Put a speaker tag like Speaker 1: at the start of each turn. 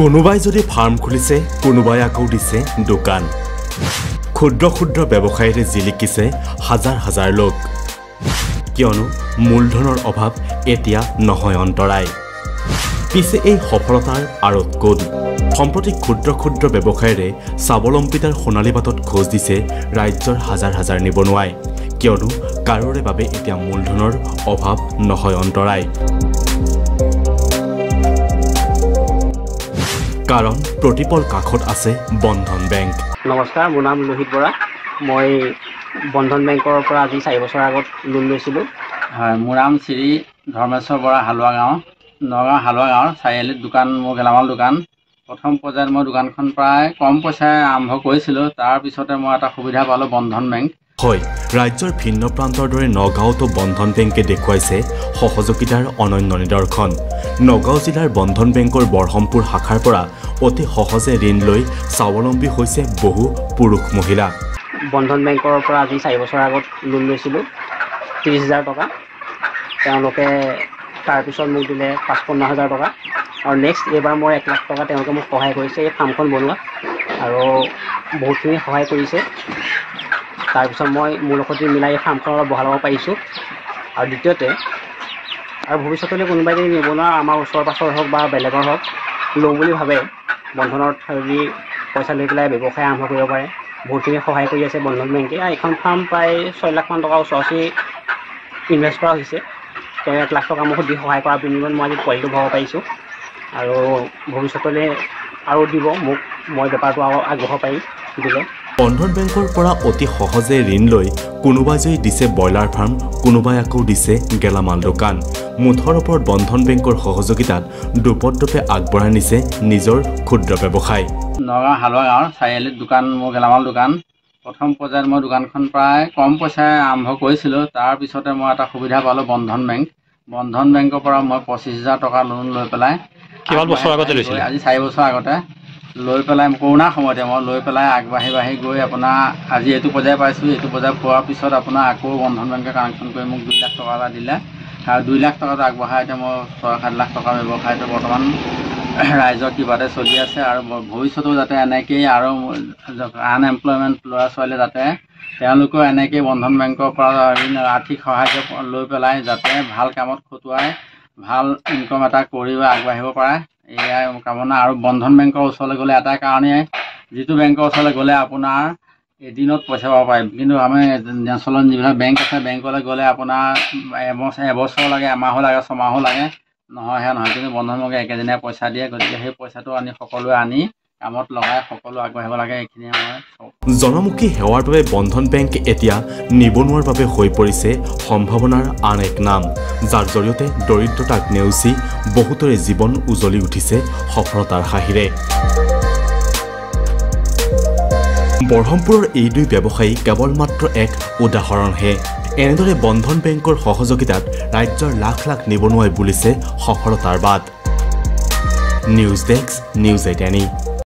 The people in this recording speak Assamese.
Speaker 1: কোনোবাই যদি ফাৰ্ম খুলিছে কোনোবাই আকৌ দিছে দোকান ক্ষুদ্ৰ ক্ষুদ্ৰ ব্যৱসায়ীৰে জিলিকিছে হাজাৰ হাজাৰ লোক কিয়নো মূলধনৰ অভাৱ এতিয়া নহয় অন্তৰায় পিছে এই সফলতাৰ আঁৰত কোন সম্প্ৰতি ক্ষুদ্ৰ ক্ষুদ্ৰ ব্যৱসায়ীৰে স্বাৱলম্বিতাৰ সোণালী বাটত খোজ দিছে ৰাজ্যৰ হাজাৰ হাজাৰ নিবনুৱাই কিয়নো কাৰোৰে বাবে এতিয়া মূলধনৰ অভাৱ নহয় অন্তৰায় কাৰণ প্ৰতিপল কাখত আছে বন্ধন বেংক
Speaker 2: নমস্কাৰ মোৰ নাম লোহিত বৰা মই বন্ধন বেংকৰ পৰা আজি 4 বছৰ আগত লোন লৈছিলোঁ
Speaker 3: হয় মোৰ নাম শ্ৰী ধৰ্মেশ্বৰ বৰা হালুৱা গাঁও নগাঁও হালুৱা গাঁৱৰ চাৰিআলিত দোকান মোৰ গেলামাল দোকান প্ৰথম পৰ্যায়ত মই দোকানখন প্ৰায় কম পইচাৰে আৰম্ভ কৰিছিলোঁ তাৰ পিছতে মই এটা সুবিধা পালোঁ বন্ধন বেংক
Speaker 1: হয় ৰাজ্যৰ ভিন্ন প্ৰান্তৰ দৰে নগাঁওতো বন্ধন বেংকে দেখুৱাইছে সহযোগিতাৰ অনন্য নিদৰ্শন নগাঁও জিলাৰ বন্ধন বেংকৰ বৰহমপুৰ শাখাৰ পৰা অতি সহজে ঋণ লৈ স্বাৱলম্বী হৈছে বহু পুৰুষ মহিলা
Speaker 2: বন্ধন বেংকৰ পৰা আজি 4 বছৰ আগত লোন লৈছিলোঁ 30,000 টকা তেওঁলোকে তাৰপিছত মোক দিলে 55,000 টকা আৰু নেক্সট এইবাৰ মই 1 লাখ টকা তেওঁলোকে মোক সহায় কৰিছে এই ফাৰ্মখন বনোৱা আৰু বহুতখিনি সহায় কৰিছে তাৰপিছত মই মোৰ লগত মিলাই এই ফাৰ্মখন অলপ বঢ়াব পাৰিছোঁ আৰু দ্বিতীয়তে আৰু ভৱিষ্যতলৈ কোনোবাই যদি নিবনুৱা আমাৰ ওচৰ পাছৰ হওক বা বেলেগৰ হওক লওঁ বুলি ভাবে বন্ধনৰ থ্ৰুদি পইচা লৈ পেলাই ব্যৱসায় আৰম্ভ কৰিব পাৰে বহুতখিনি সহায় কৰি আছে বন্ধন বেংকে এইখন ফাৰ্ম প্ৰায় 6 লাখ মান টকা ওচৰচি ইনভেষ্ট কৰা হৈছে তেওঁ 1 লাখ টকা মোক দি সহায় কৰাৰ বিনিময়ত মই আজি পোৱালিটো ভৰাব পাৰিছোঁ আৰু ভৱিষ্যতলৈ আৰু দিব মোক মই বেপাৰটো আগবঢ়াব পাৰিম দিলে
Speaker 1: বন্ধন বেংকৰ পৰা অতি সহজে ঋণ লৈ কোনোবাই যদি দিছে ব্ৰইলাৰ ফাৰ্ম কোনোবাই আকৌ দিছে গেলামাল দোকান মুঠৰ ওপৰত বন্ধন বেংকৰ সহযোগিতাত দুপদ্ৰপে আগবঢ়াই নিছে নিজৰ ক্ষুদ্ৰ ব্যৱসায়
Speaker 3: নগাঁও হালুৱা গাঁৱৰ চাৰিআলিত দোকান মোৰ গেলামাল দোকান প্ৰথম পৰ্যায়ত মই দোকানখন প্ৰায় কম পইচাৰে আৰম্ভ কৰিছিলোঁ তাৰ পিছতে মই এটা সুবিধা পালোঁ বন্ধন বেংকৰ পৰা মই 25,000 টকা লোন লৈ পেলাই
Speaker 4: কিমান বছৰ আগতে লৈছিলে
Speaker 3: আজি 4 বছৰ আগতে লৈ পেলাই কৰোণাৰ সময়তে মই লৈ পেলাই আগবাঢ়ি গৈ আপোনাৰ আজি এইটো পৰ্যায় পাইছোঁ এইটো পৰ্যায় পোৱাৰ পিছত আপোনাৰ আকৌ বন্ধন বেংকে কানেকশ্যন কৰি মোক 2 লাখ টকা এটা দিলে আৰু 2 লাখ টকাটো আগবঢ়াই এতিয়া মই 6-7 লাখ টকাৰ ব্যৱসায়টো বৰ্তমান ৰাইজৰ কিবাতে চলি আছে আৰু ভৱিষ্যতেও যাতে এনেকৈয়ে আৰু আনএমপ্লয়মেণ্ট ল'ৰা ছোৱালী যাতে তেওঁলোকেও এনেকৈয়ে বন্ধন বেংকৰ পৰা আৰ্থিক সাহায্য লৈ পেলাই যাতে ভাল কামত খটুৱাই ভাল ইনকম এটা কৰি আগবাঢ়িব পাৰে এয়াই কামনা আৰু বন্ধন বেংকৰ ওচৰলৈ গ'লে এটাই কাৰণেই যিটো বেংকৰ ওচৰলৈ গ'লে আপোনাৰ এদিনত পইচা পাব পাৰিম কিন্তু আমি নেশ্যনেল যিবিলাক বেংক আছে বেংকলৈ গ'লে আপোনাৰ এবছৰ লাগে এমাহো লাগে 6 মাহো লাগে নহয় কিন্তু বন্ধন বেংকে একেদিনাই পইচা দিয়ে গতিকে সেই পইচাটো আমি সকলোৱে আনি কামত লগাই সকলো আগবাঢ়িব লাগে এইখিনিয়ে মই
Speaker 1: জনমুখী সেৱাৰ বাবে বন্ধন বেংক এতিয়া নিবনুৱাৰ বাবে হৈ পৰিছে সম্ভাৱনাৰ আন এক নাম যাৰ জৰিয়তে দৰিদ্ৰতাক নেওচি বহুতৰে জীৱন উজ্বলি উঠিছে সফলতাৰ হাঁহিৰে বৰহমপুৰৰ এই দুই ব্যৱসায়ী কেৱল মাত্ৰ এক উদাহৰণহে এনেদৰে বন্ধন বেংকৰ সহযোগিতাত ৰাজ্যৰ লাখ লাখ নিবনুৱাই বুলিছে সফলতাৰ বাট নিউজ ডেস্ক নিউজ 18